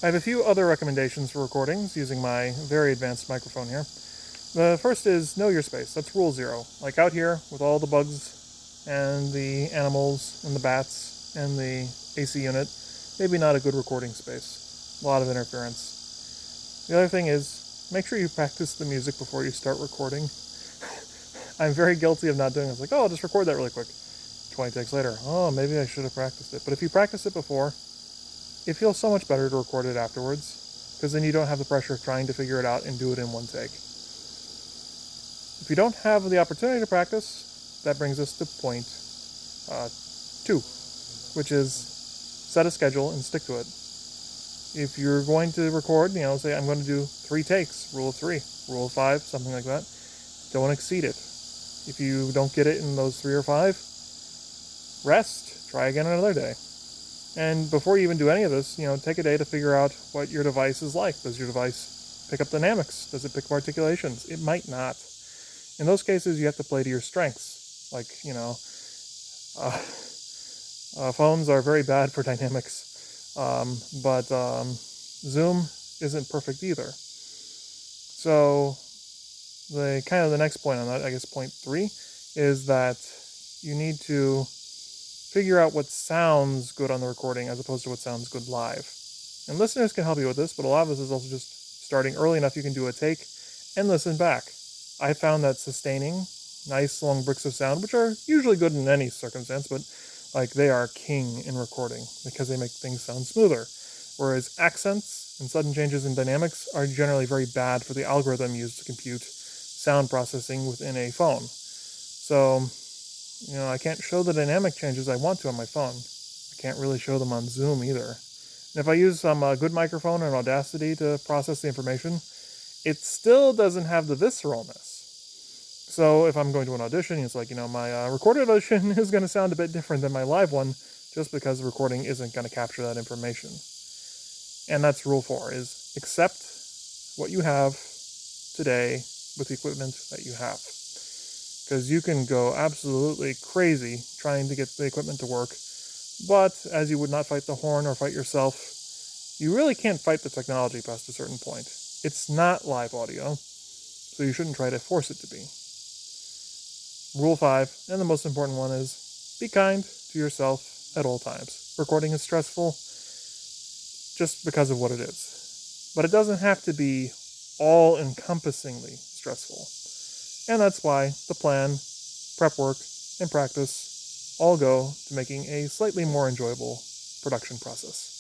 I have a few other recommendations for recordings using my very advanced microphone here. The first is know your space. That's rule 0. Like out here with all the bugs and the animals and the bats and the AC unit, maybe not a good recording space. A lot of interference. The other thing is make sure you practice the music before you start recording. I'm very guilty of not doing this. Like, oh, I'll just record that really quick. 20 takes later. Oh, maybe I should have practiced it. But if you practice it before, it feels so much better to record it afterwards, because then you don't have the pressure of trying to figure it out and do it in one take. If you don't have the opportunity to practice, that brings us to point 2, which is set a schedule and stick to it. If you're going to record, say I'm going to do 3 takes, rule of 3, rule of 5, something like that, don't exceed it. If you don't get it in those 3 or 5, rest, try again another day. And before you even do any of this, take a day to figure out what your device is like. Does your device pick up dynamics? Does it pick up articulations? It might not. In those cases, you have to play to your strengths. Like, phones are very bad for dynamics, but Zoom isn't perfect either. So the next point on that, I guess point 3, is that you need to figure out what sounds good on the recording as opposed to what sounds good live. And listeners can help you with this, but a lot of this is also just starting early enough you can do a take and listen back. I found that sustaining nice long bricks of sound, which are usually good in any circumstance, but they are king in recording because they make things sound smoother. Whereas accents and sudden changes in dynamics are generally very bad for the algorithm used to compute sound processing within a phone. So, I can't show the dynamic changes I want to on my phone. I can't really show them on Zoom either. And if I use some good microphone and Audacity to process the information, it still doesn't have the visceralness. So if I'm going to an audition, it's like, my recorded audition is going to sound a bit different than my live one just because the recording isn't going to capture that information. And that's rule 4, is accept what you have today with the equipment that you have. Because you can go absolutely crazy trying to get the equipment to work, but as you would not fight the horn or fight yourself, you really can't fight the technology past a certain point. It's not live audio, so you shouldn't try to force it to be. Rule 5, and the most important one, is be kind to yourself at all times. Recording is stressful just because of what it is, but it doesn't have to be all-encompassingly stressful. And that's why the plan, prep work, and practice all go to making a slightly more enjoyable production process.